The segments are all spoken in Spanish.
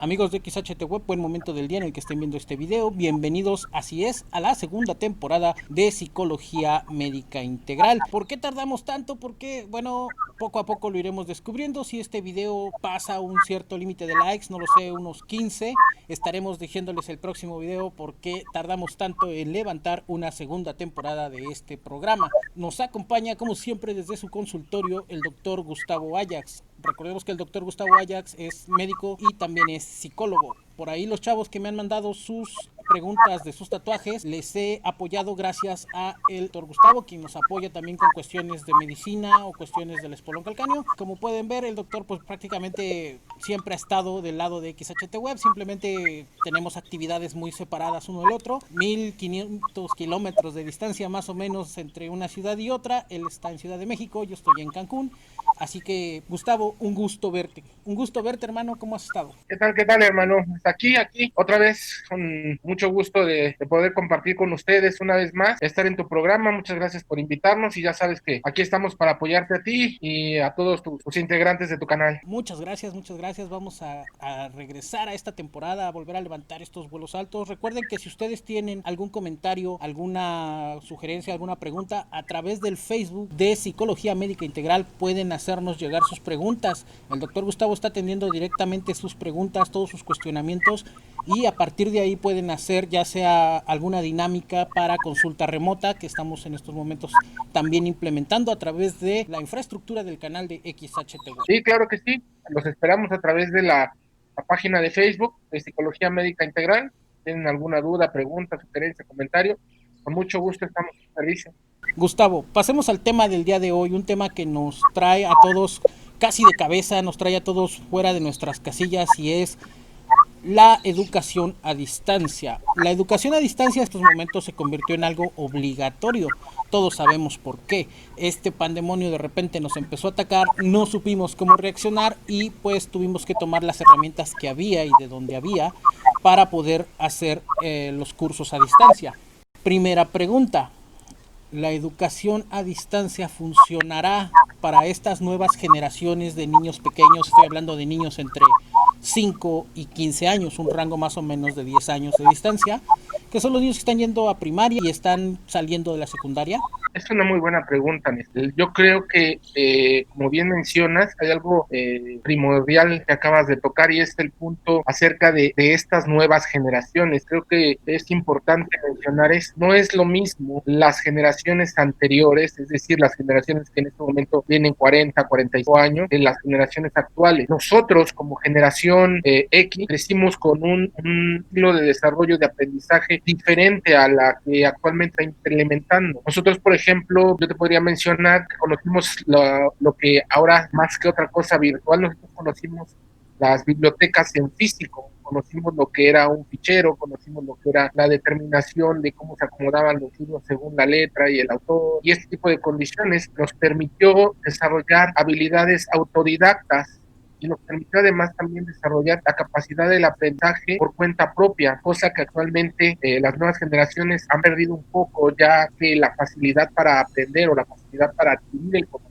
Amigos de XHT Web, buen momento del día en el que estén viendo este video. Bienvenidos, así es, a la segunda temporada de Psicología Médica Integral. ¿Por qué tardamos tanto? Porque, bueno, poco a poco lo iremos descubriendo. Si este video pasa un cierto límite de likes, no lo sé, unos 15, estaremos diciéndoles el próximo video por qué tardamos tanto en levantar una segunda temporada de este programa. Nos acompaña, como siempre, desde su consultorio, el doctor Gustavo Ayax. Recordemos que el doctor Gustavo Ayax es médico y también es psicólogo. Por ahí los chavos que me han mandado sus preguntas de sus tatuajes, les he apoyado gracias a el doctor Gustavo, quien nos apoya también con cuestiones de medicina o cuestiones del espolón calcáneo. Como pueden ver, el doctor pues prácticamente siempre ha estado del lado de XHT Web, simplemente tenemos actividades muy separadas uno del otro, 1500 kilómetros de distancia más o menos entre una ciudad y otra. Él está en Ciudad de México, yo estoy en Cancún. Así que, Gustavo, un gusto verte. Un gusto verte, hermano. ¿Cómo has estado? Qué tal, hermano? Pues aquí, otra vez, con mucho gusto de poder compartir con ustedes una vez más, estar en tu programa. Muchas gracias por invitarnos y ya sabes que aquí estamos para apoyarte a ti y a todos tus integrantes de tu canal. Muchas gracias, muchas gracias. Vamos a regresar a esta temporada, a volver a levantar estos vuelos altos. Recuerden que si ustedes tienen algún comentario, alguna sugerencia, alguna pregunta, a través del Facebook de Psicología Médica Integral pueden hacernos llegar sus preguntas. El doctor Gustavo está atendiendo directamente sus preguntas, todos sus cuestionamientos, y a partir de ahí pueden hacer ya sea alguna dinámica para consulta remota que estamos en estos momentos también implementando a través de la infraestructura del canal de XHT Web. Sí, claro que sí. Los esperamos a través de la página de Facebook de Psicología Médica Integral. ¿Tienen alguna duda, pregunta, sugerencia, comentario? Con mucho gusto estamos a su servicio. Gustavo, pasemos al tema del día de hoy, un tema que nos trae a todos casi de cabeza, nos trae a todos fuera de nuestras casillas, y es la educación a distancia. La educación a distancia en estos momentos se convirtió en algo obligatorio. Todos sabemos por qué. Este pandemonio de repente nos empezó a atacar, no supimos cómo reaccionar y pues tuvimos que tomar las herramientas que había y de donde había para poder hacer los cursos a distancia. Primera pregunta, ¿la educación a distancia funcionará para estas nuevas generaciones de niños pequeños? Estoy hablando de niños entre 5 y 15 años, un rango más o menos de 10 años de distancia, que son los niños que están yendo a primaria y están saliendo de la secundaria. Es una muy buena pregunta, Nestor. Yo creo que, como bien mencionas, hay algo primordial que acabas de tocar y es el punto acerca de estas nuevas generaciones. Creo que es importante mencionar es no es lo mismo las generaciones anteriores, es decir, las generaciones que en este momento tienen 40, 45 años, que las generaciones actuales. Nosotros, como generación X, crecimos con un estilo de desarrollo de aprendizaje diferente a la que actualmente está implementando. Nosotros, por ejemplo, yo te podría mencionar que conocimos lo que ahora más que otra cosa virtual, nosotros conocimos las bibliotecas en físico, conocimos lo que era un fichero, conocimos lo que era la determinación de cómo se acomodaban los libros según la letra y el autor, y este tipo de condiciones nos permitió desarrollar habilidades autodidactas y nos permitió además también desarrollar la capacidad del aprendizaje por cuenta propia, cosa que actualmente las nuevas generaciones han perdido un poco, ya que la facilidad para aprender o la facilidad para adquirir el conocimiento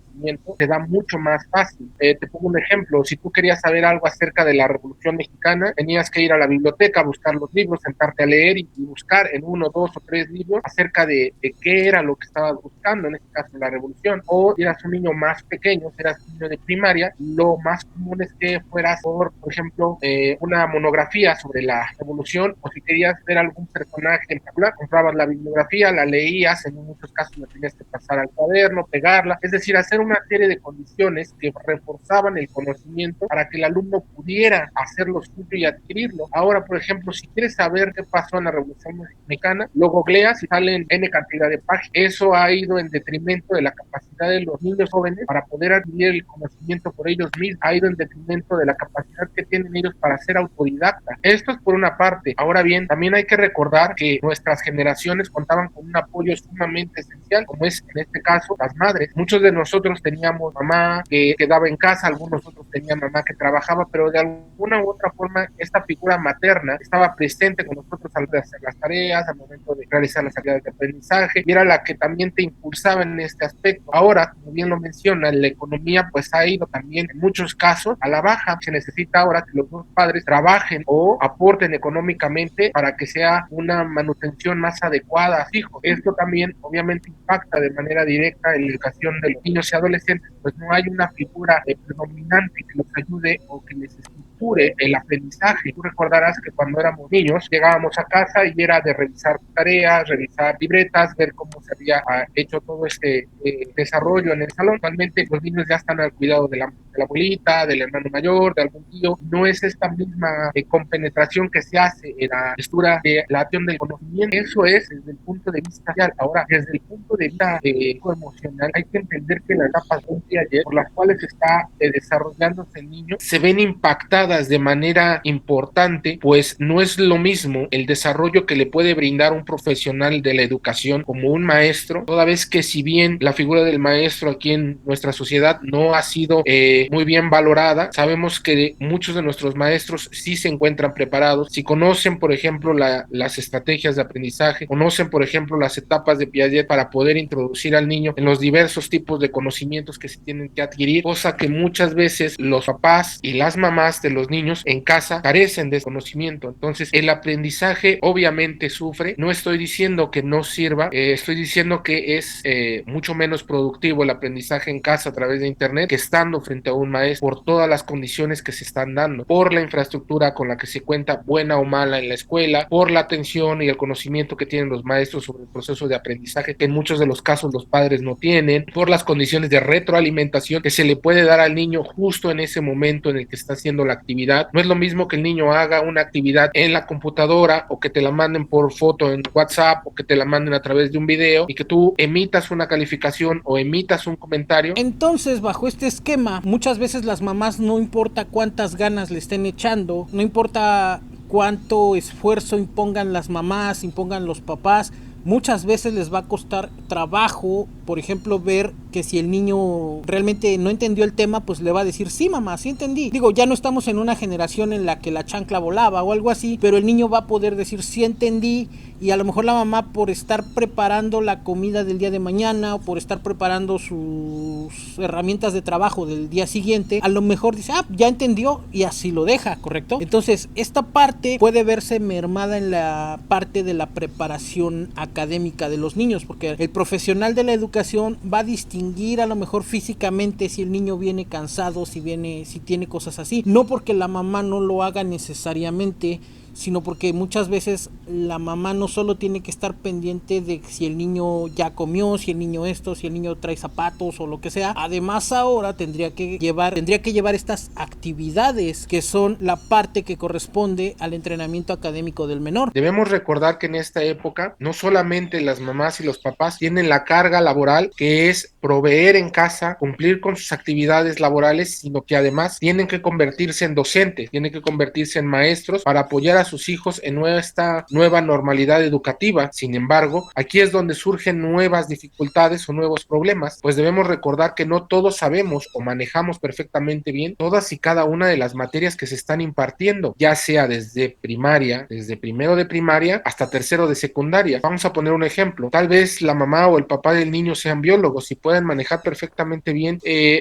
se da mucho más fácil. Te pongo un ejemplo, si tú querías saber algo acerca de la Revolución Mexicana, tenías que ir a la biblioteca, buscar los libros, sentarte a leer y buscar en uno, dos o tres libros acerca de qué era lo que estabas buscando, en este caso la revolución. O si eras un niño más pequeño, si eras un niño de primaria, lo más común es que fueras por ejemplo, una monografía sobre la revolución, o si querías ver algún personaje en particular, comprabas la bibliografía, la leías, en muchos casos la tenías que pasar al cuaderno, pegarla, es decir, hacer una serie de condiciones que reforzaban el conocimiento para que el alumno pudiera hacer lo suyo y adquirirlo. Ahora, por ejemplo, si quieres saber qué pasó en la Revolución Mexicana, lo googleas y salen N cantidad de páginas. Eso ha ido en detrimento de la capacidad de los niños jóvenes para poder adquirir el conocimiento por ellos mismos, ha ido en detrimento de la capacidad que tienen ellos para ser autodidactas. Esto es por una parte. Ahora bien, también hay que recordar que nuestras generaciones contaban con un apoyo sumamente esencial, como es en este caso las madres. Muchos de nosotros algunos teníamos mamá que quedaba en casa, algunos otros tenían mamá que trabajaba, pero de alguna u otra forma esta figura materna estaba presente con nosotros al hacer las tareas, al momento de realizar las actividades de aprendizaje, y era la que también te impulsaba en este aspecto. Ahora, como bien lo menciona, la economía pues ha ido también en muchos casos a la baja. Se necesita ahora que los dos padres trabajen o aporten económicamente para que sea una manutención más adecuada a sus hijos. Esto también obviamente impacta de manera directa en la educación de los niños y adolescentes, pues no hay una figura predominante que los ayude o que les estructure el aprendizaje. Tú recordarás que cuando éramos niños llegábamos a casa y era de revisar tareas, revisar libretas, ver cómo se había hecho todo este desarrollo en el salón. Actualmente los niños ya están al cuidado de la abuelita, del hermano mayor, de algún tío. No es esta misma compenetración que se hace en la lectura de la acción del conocimiento. Eso es desde el punto de vista social. Ahora, desde el punto de vista emocional, hay que entender que las etapas de ayer, por las cuales está desarrollándose el niño, se ven impactadas de manera importante, pues no es lo mismo el desarrollo que le puede brindar un profesional de la educación como un maestro, toda vez que si bien la figura del maestro aquí en nuestra sociedad no ha sido muy bien valorada, sabemos que muchos de nuestros maestros sí se encuentran preparados, si conocen por ejemplo las estrategias de aprendizaje, conocen por ejemplo las etapas de Piaget para poder introducir al niño en los diversos tipos de conocimientos que se tienen que adquirir, cosa que muchas veces los papás y las mamás de los niños en casa carecen de conocimiento. Entonces el aprendizaje obviamente sufre. No estoy diciendo que no sirva, estoy diciendo que es mucho menos productivo el aprendizaje en casa a través de internet que estando frente a un maestro, por todas las condiciones que se están dando, por la infraestructura con la que se cuenta, buena o mala, en la escuela, por la atención y el conocimiento que tienen los maestros sobre el proceso de aprendizaje, que en muchos de los casos los padres no tienen, por las condiciones de retroalimentación que se le puede dar al niño justo en ese momento en el que está haciendo la actividad. No es lo mismo que el niño haga una actividad en la computadora o que te la manden por foto en WhatsApp o que te la manden a través de un video y que tú emitas una calificación o emitas un comentario. Entonces, bajo este esquema, muchas veces las mamás, no importa cuántas ganas le estén echando, no importa cuánto esfuerzo impongan las mamás, impongan los papás, muchas veces les va a costar trabajo, por ejemplo, ver que si el niño realmente no entendió el tema, pues le va a decir, sí mamá, sí entendí. Digo, ya no estamos en una generación en la que la chancla volaba o algo así, pero el niño va a poder decir, sí entendí, y a lo mejor la mamá, por estar preparando la comida del día de mañana o por estar preparando sus herramientas de trabajo del día siguiente, a lo mejor dice, ya entendió, y así lo deja, ¿correcto? Entonces, esta parte puede verse mermada en la parte de la preparación académica de los niños, porque el profesional de la educación va a distinguir a lo mejor físicamente si el niño viene cansado, si tiene cosas así, no porque la mamá no lo haga necesariamente, sino porque muchas veces la mamá no solo tiene que estar pendiente de si el niño ya comió, si el niño si el niño trae zapatos o lo que sea, además ahora tendría que llevar estas actividades que son la parte que corresponde al entrenamiento académico del menor. Debemos recordar que en esta época no solamente las mamás y los papás tienen la carga laboral que es proveer en casa, cumplir con sus actividades laborales, sino que además tienen que convertirse en docentes, tienen que convertirse en maestros para apoyar a sus hijos en esta nueva normalidad educativa. Sin embargo, aquí es donde surgen nuevas dificultades o nuevos problemas, pues debemos recordar que no todos sabemos o manejamos perfectamente bien todas y cada una de las materias que se están impartiendo, ya sea desde primaria, desde primero de primaria hasta tercero de secundaria. Vamos a poner un ejemplo. Tal vez la mamá o el papá del niño sean biólogos y puedan manejar perfectamente bien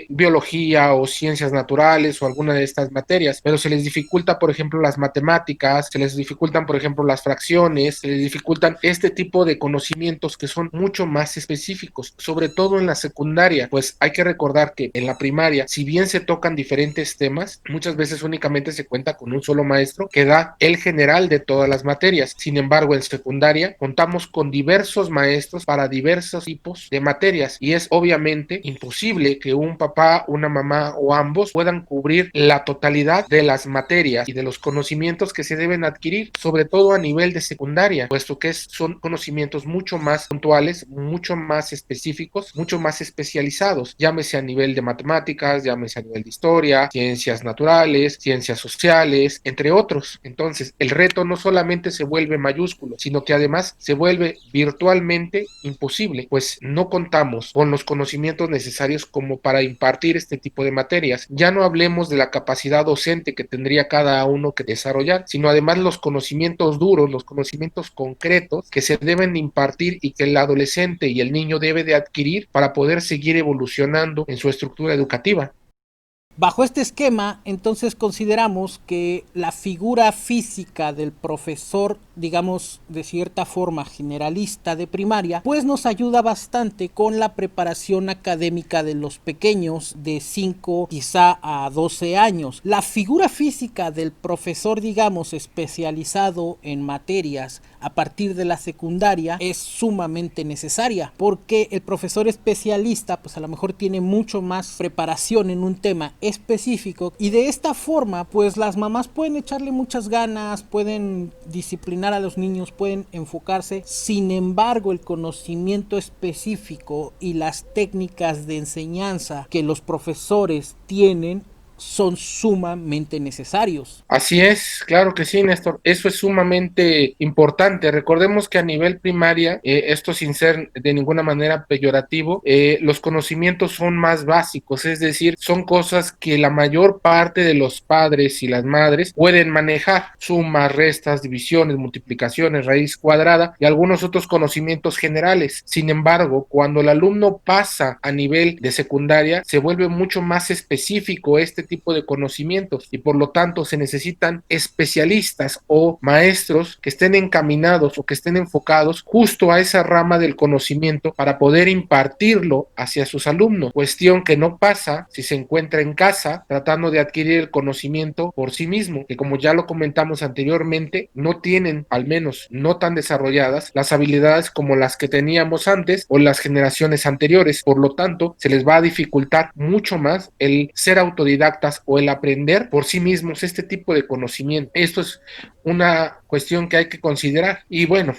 biología o ciencias naturales o alguna de estas materias, pero se les dificulta, por ejemplo, las matemáticas, se les dificultan, por ejemplo, las fracciones, se les dificultan este tipo de conocimientos que son mucho más específicos, sobre todo en la secundaria, pues hay que recordar que en la primaria, si bien se tocan diferentes temas, muchas veces únicamente se cuenta con un solo maestro que da el general de todas las materias. Sin embargo, en secundaria contamos con diversos maestros para diversos tipos de materias y es obviamente imposible que un papá, una mamá o ambos puedan cubrir la totalidad de las materias y de los conocimientos que se deben deben adquirir, sobre todo a nivel de secundaria, puesto que son conocimientos mucho más puntuales, mucho más específicos, mucho más especializados, llámese a nivel de matemáticas, llámese a nivel de historia, ciencias naturales, ciencias sociales, entre otros. Entonces, el reto no solamente se vuelve mayúsculo, sino que además se vuelve virtualmente imposible, pues no contamos con los conocimientos necesarios como para impartir este tipo de materias. Ya no hablemos de la capacidad docente que tendría cada uno que desarrollar, sino además los conocimientos duros, los conocimientos concretos que se deben impartir y que el adolescente y el niño debe de adquirir para poder seguir evolucionando en su estructura educativa. Bajo este esquema, entonces consideramos que la figura física del profesor, digamos de cierta forma generalista de primaria, pues nos ayuda bastante con la preparación académica de los pequeños de 5 quizá a 12 años. La figura física del profesor, digamos, especializado en materias a partir de la secundaria es sumamente necesaria, porque el profesor especialista pues a lo mejor tiene mucho más preparación en un tema específico, y de esta forma pues las mamás pueden echarle muchas ganas, pueden disciplinar a los niños, pueden enfocarse. Sin embargo, el conocimiento específico y las técnicas de enseñanza que los profesores tienen son sumamente necesarios. Así es, claro que sí, Néstor. Eso es sumamente importante. Recordemos que a nivel primaria, esto sin ser de ninguna manera peyorativo, los conocimientos son más básicos, es decir, son cosas que la mayor parte de los padres y las madres pueden manejar: sumas, restas, divisiones, multiplicaciones, raíz cuadrada y algunos otros conocimientos generales. Sin embargo, cuando el alumno pasa a nivel de secundaria, se vuelve mucho más específico este tipo de conocimientos y por lo tanto se necesitan especialistas o maestros que estén encaminados o que estén enfocados justo a esa rama del conocimiento para poder impartirlo hacia sus alumnos, cuestión que no pasa si se encuentra en casa tratando de adquirir el conocimiento por sí mismo, que como ya lo comentamos anteriormente, no tienen, al menos no tan desarrolladas, las habilidades como las que teníamos antes o las generaciones anteriores. Por lo tanto, se les va a dificultar mucho más el ser autodidactas o el aprender por sí mismos este tipo de conocimiento. Esto es una cuestión que hay que considerar. Y bueno,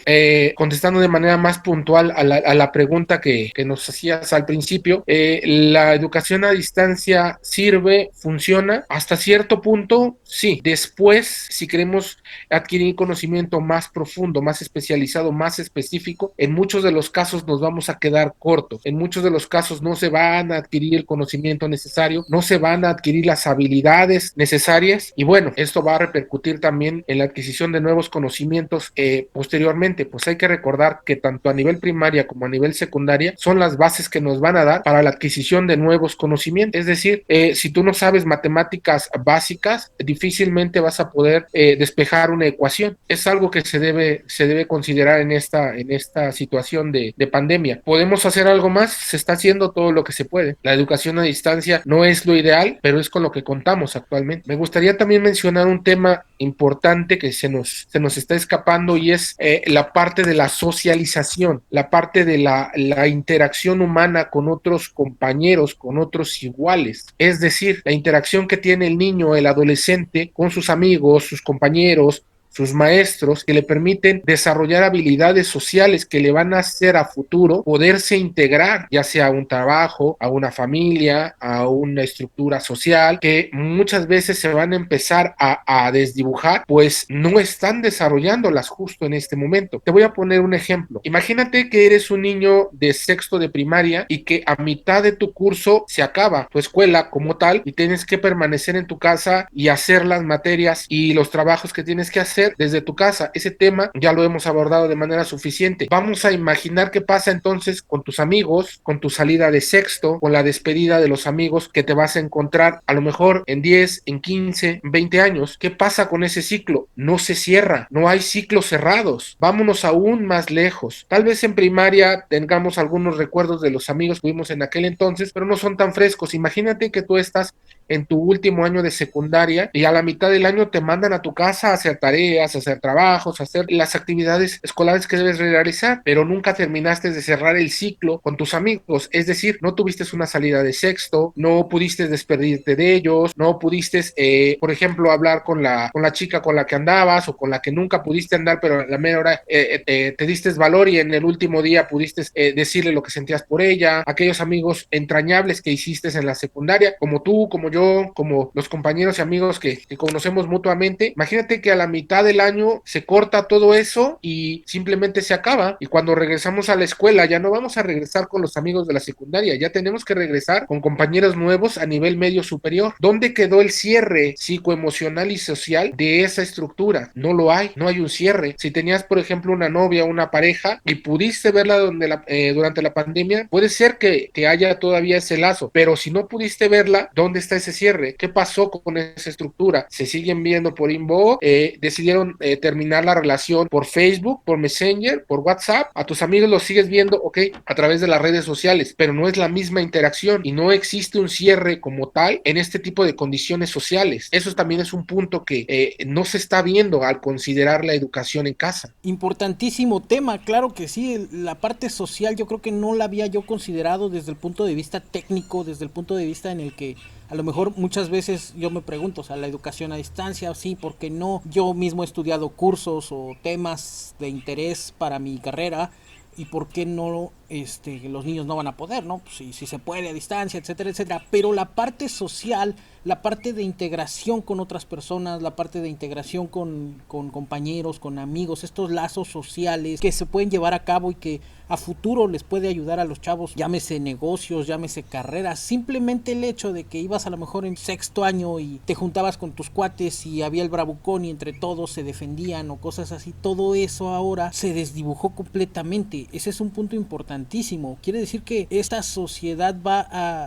contestando de manera más puntual a la pregunta que nos hacías al principio, ¿la educación a distancia sirve, funciona? Hasta cierto punto, sí. Después, si queremos adquirir conocimiento más profundo, más especializado, más específico, en muchos de los casos nos vamos a quedar cortos. En muchos de los casos no se van a adquirir el conocimiento necesario, no se van a adquirir las habilidades necesarias, y bueno, esto va a repercutir también en la adquisición de nuevos conocimientos posteriormente. Pues hay que recordar que tanto a nivel primaria como a nivel secundaria son las bases que nos van a dar para la adquisición de nuevos conocimientos. Es decir, si tú no sabes matemáticas básicas, difícilmente vas a poder despejar una ecuación. Es algo que se debe considerar en esta situación de pandemia. ¿Podemos hacer algo más? Se está haciendo todo lo que se puede. La educación a distancia no es lo ideal, pero es con lo que contamos actualmente. Me gustaría también mencionar un tema importante que se nos está escapando, y es la parte de la socialización, la parte de la interacción humana con otros compañeros, con otros iguales. Es decir, la interacción que tiene el niño, el adolescente, con sus amigos, sus compañeros, sus maestros, que le permiten desarrollar habilidades sociales que le van a hacer a futuro poderse integrar, ya sea a un trabajo, a una familia, a una estructura social, que muchas veces se van a empezar a desdibujar, pues no están desarrollándolas justo en este momento. Te voy a poner un ejemplo. Imagínate que eres un niño de sexto de primaria y que a mitad de tu curso se acaba tu escuela como tal y tienes que permanecer en tu casa y hacer las materias y los trabajos que tienes que hacer desde tu casa. Ese tema ya lo hemos abordado de manera suficiente. Vamos a imaginar qué pasa entonces con tus amigos, con tu salida de sexto, con la despedida de los amigos que te vas a encontrar a lo mejor en 10, en 15, 20 años. ¿Qué pasa con ese ciclo? No se cierra, no hay ciclos cerrados. Vámonos aún más lejos. Tal vez en primaria tengamos algunos recuerdos de los amigos que tuvimos en aquel entonces, pero no son tan frescos. Imagínate que tú estás en tu último año de secundaria y a la mitad del año te mandan a tu casa a hacer tareas, a hacer trabajos, a hacer las actividades escolares que debes realizar, pero nunca terminaste de cerrar el ciclo con tus amigos, es decir, no tuviste una salida de sexto, no pudiste despedirte de ellos, no pudiste, por ejemplo, hablar con la chica con la que andabas o con la que nunca pudiste andar, pero a la mera hora te diste valor y en el último día pudiste decirle lo que sentías por ella, aquellos amigos entrañables que hiciste en la secundaria, como tú, como yo, como los compañeros y amigos que conocemos mutuamente. Imagínate que a la mitad del año se corta todo eso y simplemente se acaba, y cuando regresamos a la escuela ya no vamos a regresar con los amigos de la secundaria, ya tenemos que regresar con compañeros nuevos a nivel medio superior. ¿Dónde quedó el cierre psicoemocional y social de esa estructura? No lo hay, no hay un cierre. Si tenías, por ejemplo, una novia, una pareja y pudiste verla durante la pandemia, puede ser que haya todavía ese lazo, pero si no pudiste verla, ¿dónde está ese cierre? ¿Qué pasó con esa estructura? ¿Se siguen viendo por inbox? ¿Decidieron terminar la relación por Facebook, por Messenger, por WhatsApp? A tus amigos los sigues viendo, ok, a través de las redes sociales, pero no es la misma interacción y no existe un cierre como tal en este tipo de condiciones sociales. Eso también es un punto que no se está viendo al considerar la educación en casa. Importantísimo tema, claro que sí, la parte social yo creo que no la había yo considerado desde el punto de vista técnico, desde el punto de vista en el que a lo mejor muchas veces yo me pregunto, o sea, la educación a distancia, sí, ¿por qué no? Yo mismo he estudiado cursos o temas de interés para mi carrera, y por qué no los niños no van a poder, ¿no? Pues si se puede a distancia, etcétera, etcétera. Pero la parte social, la parte de integración con otras personas, la parte de integración con compañeros, con amigos, estos lazos sociales que se pueden llevar a cabo y que a futuro les puede ayudar a los chavos, llámese negocios, llámese carreras, simplemente el hecho de que ibas a lo mejor en sexto año y te juntabas con tus cuates y había el bravucón y entre todos se defendían o cosas así, todo eso ahora se desdibujó completamente. Ese es un punto importantísimo. Quiere decir que esta sociedad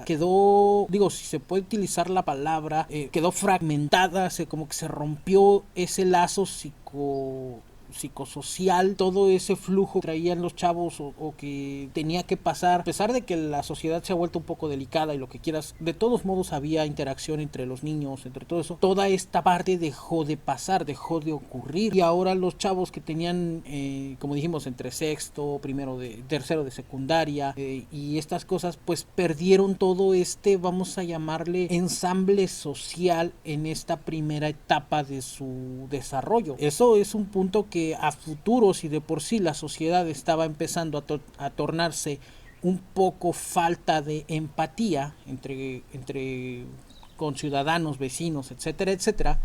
quedó, digo, si se puede utilizar la palabra, quedó fragmentada, como que se rompió ese lazo psicosocial, todo ese flujo que traían los chavos o que tenía que pasar, a pesar de que la sociedad se ha vuelto un poco delicada y lo que quieras, de todos modos había interacción entre los niños, entre todo eso, toda esta parte dejó de pasar, dejó de ocurrir, y ahora los chavos que tenían, como dijimos, entre sexto, tercero de secundaria, y estas cosas, pues perdieron todo vamos a llamarle ensamble social en esta primera etapa de su desarrollo. Eso es un punto que a futuro, si de por sí la sociedad estaba empezando a tornarse un poco falta de empatía entre conciudadanos, vecinos, etcétera, etcétera,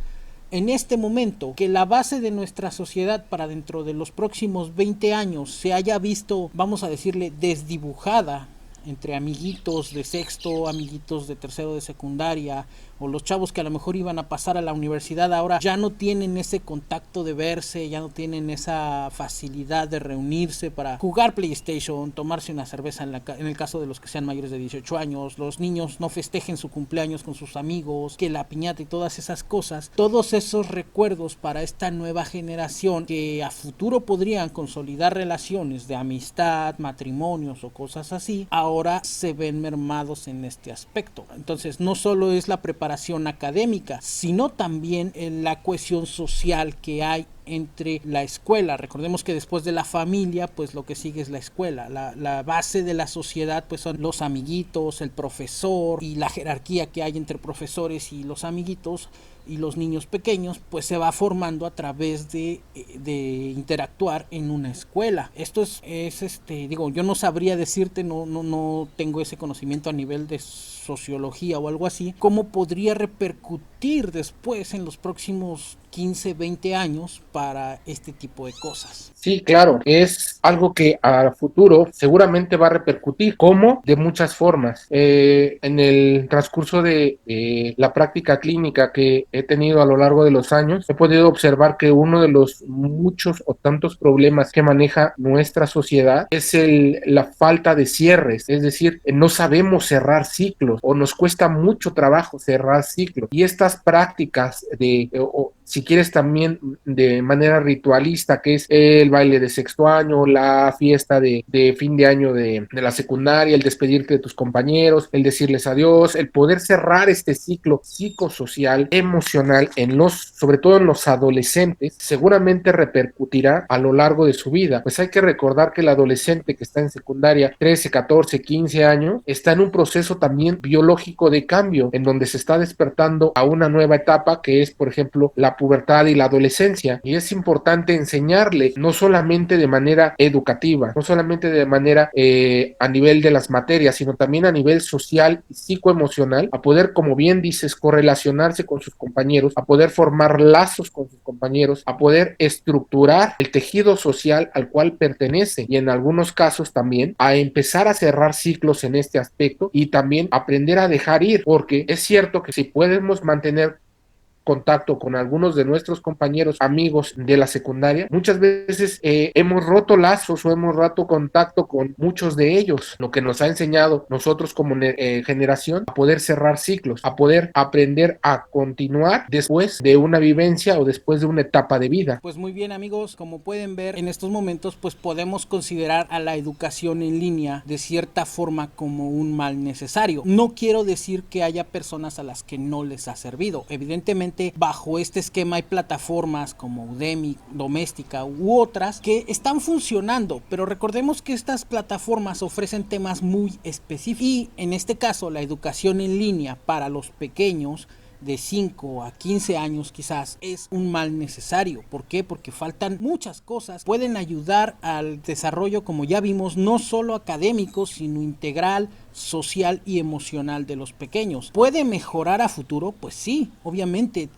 en este momento que la base de nuestra sociedad para dentro de los próximos 20 años se haya visto, vamos a decirle, desdibujada entre amiguitos de sexto, amiguitos de tercero de secundaria, o los chavos que a lo mejor iban a pasar a la universidad ahora ya no tienen ese contacto de verse, ya no tienen esa facilidad de reunirse para jugar PlayStation, tomarse una cerveza en el caso de los que sean mayores de 18 años, los niños no festejen su cumpleaños con sus amigos, que la piñata y todas esas cosas, todos esos recuerdos para esta nueva generación que a futuro podrían consolidar relaciones de amistad, matrimonios o cosas así, ahora se ven mermados en este aspecto. Entonces no solo es la preparación académica, sino también en la cohesión social que hay entre la escuela. Recordemos que después de la familia, pues lo que sigue es la escuela. La base de la sociedad, pues son los amiguitos, el profesor, y la jerarquía que hay entre profesores y los amiguitos y los niños pequeños, pues se va formando a través de interactuar en una escuela. Esto digo, yo no sabría decirte, no tengo ese conocimiento a nivel de sociología o algo así, cómo podría repercutir después en los próximos 15, 20 años para este tipo de cosas. Sí, claro, es algo que a futuro seguramente va a repercutir, como de muchas formas. En el transcurso de la práctica clínica que he tenido a lo largo de los años, he podido observar que uno de los muchos o tantos problemas que maneja nuestra sociedad es la falta de cierres, es decir, no sabemos cerrar ciclos o nos cuesta mucho trabajo cerrar ciclos, y estas prácticas si quieres también de manera ritualista, que es el baile de sexto año, la fiesta de fin de año de la secundaria, el despedirte de tus compañeros, el decirles adiós, el poder cerrar este ciclo psicosocial, emocional, sobre todo en los adolescentes, seguramente repercutirá a lo largo de su vida. Pues hay que recordar que el adolescente que está en secundaria, 13, 14, 15 años, está en un proceso también biológico de cambio, en donde se está despertando a una nueva etapa que es, por ejemplo, la pubertad y la adolescencia. Y es importante enseñarle, no solamente de manera educativa, no solamente de manera a nivel de las materias, sino también a nivel social y psicoemocional, a poder, como bien dices, correlacionarse con sus compañeros, a poder formar lazos con sus compañeros, a poder estructurar el tejido social al cual pertenece y en algunos casos también a empezar a cerrar ciclos en este aspecto y también aprender a dejar ir, porque es cierto que si podemos mantener contacto con algunos de nuestros compañeros, amigos de la secundaria, muchas veces hemos roto lazos o hemos roto contacto con muchos de ellos, lo que nos ha enseñado nosotros como generación a poder cerrar ciclos, a poder aprender a continuar después de una vivencia o después de una etapa de vida. Pues muy bien, amigos, como pueden ver en estos momentos, pues podemos considerar a la educación en línea de cierta forma como un mal necesario. No quiero decir que haya personas a las que no les ha servido, evidentemente bajo este esquema hay plataformas como Udemy, Doméstica u otras que están funcionando, pero recordemos que estas plataformas ofrecen temas muy específicos y en este caso la educación en línea para los pequeños de 5 a 15 años quizás es un mal necesario. ¿Por qué? Porque faltan muchas cosas. Pueden ayudar al desarrollo, como ya vimos, no solo académico, sino integral, social y emocional de los pequeños. ¿Puede mejorar a futuro? Pues sí, obviamente.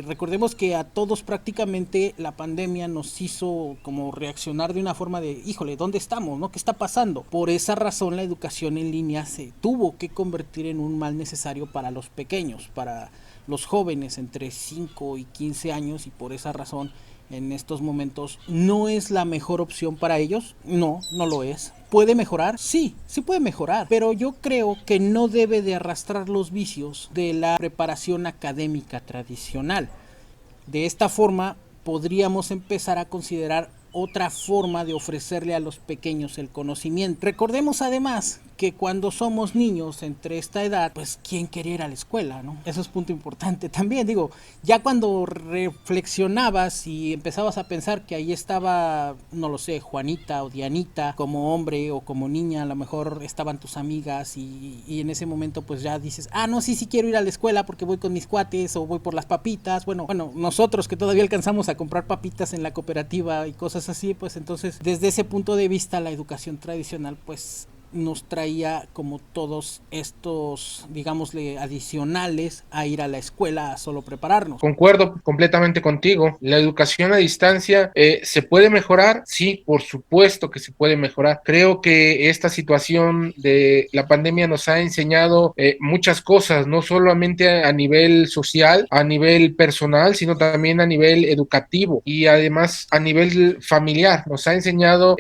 Recordemos que a todos prácticamente la pandemia nos hizo como reaccionar de una forma de, híjole, ¿dónde estamos? ¿No? ¿Qué está pasando? Por esa razón la educación en línea se tuvo que convertir en un mal necesario para los pequeños, para los jóvenes entre 5 y 15 años, y por esa razón en estos momentos no es la mejor opción para ellos. No lo es. ¿Puede mejorar? Sí puede mejorar, pero yo creo que no debe de arrastrar los vicios de la preparación académica tradicional. De esta forma podríamos empezar a considerar otra forma de ofrecerle a los pequeños el conocimiento. Recordemos además que cuando somos niños entre esta edad, pues quién quería ir a la escuela, ¿no? Eso es punto importante también. Digo, ya cuando reflexionabas y empezabas a pensar que ahí estaba, no lo sé, Juanita o Dianita, como hombre o como niña, a lo mejor estaban tus amigas y en ese momento pues ya dices, no, sí quiero ir a la escuela porque voy con mis cuates o voy por las papitas. Bueno, nosotros que todavía alcanzamos a comprar papitas en la cooperativa y cosas así, pues entonces desde ese punto de vista la educación tradicional pues nos traía como todos estos, digámosle, adicionales a ir a la escuela a solo prepararnos. Concuerdo completamente contigo. La educación a distancia ¿se puede mejorar? Sí, por supuesto que se puede mejorar. Creo que esta situación de la pandemia nos ha enseñado muchas cosas, no solamente a nivel social, a nivel personal, sino también a nivel educativo y además a nivel familiar. Nos ha enseñado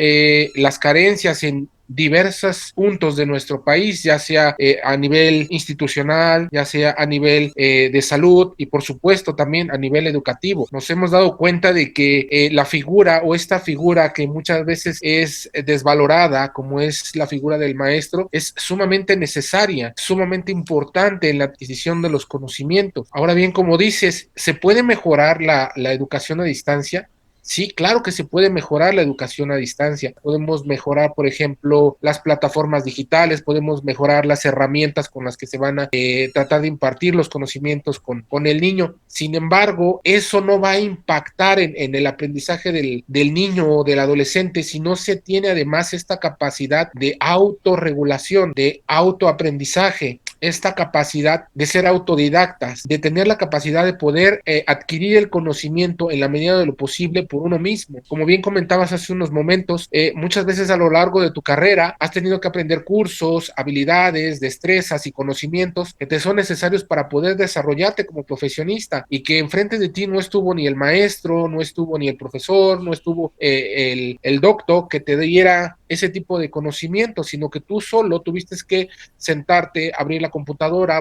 las carencias en diversos puntos de nuestro país, ya sea a nivel institucional, ya sea a nivel de salud y por supuesto también a nivel educativo. Nos hemos dado cuenta de que la figura o esta figura que muchas veces es desvalorada, como es la figura del maestro, es sumamente necesaria, sumamente importante en la adquisición de los conocimientos. Ahora bien, como dices, ¿se puede mejorar la educación a distancia? Sí, claro que se puede mejorar la educación a distancia. Podemos mejorar, por ejemplo, las plataformas digitales, podemos mejorar las herramientas con las que se van a tratar de impartir los conocimientos con el niño. Sin embargo, eso no va a impactar en el aprendizaje del niño o del adolescente si no se tiene además esta capacidad de autorregulación, de autoaprendizaje, esta capacidad de ser autodidactas, de tener la capacidad de poder adquirir el conocimiento en la medida de lo posible por uno mismo. Como bien comentabas hace unos momentos, muchas veces a lo largo de tu carrera has tenido que aprender cursos, habilidades, destrezas y conocimientos que te son necesarios para poder desarrollarte como profesionista y que enfrente de ti no estuvo ni el maestro, no estuvo ni el profesor, no estuvo el doctor que te diera ese tipo de conocimiento, sino que tú solo tuviste que sentarte, abrir la computadora,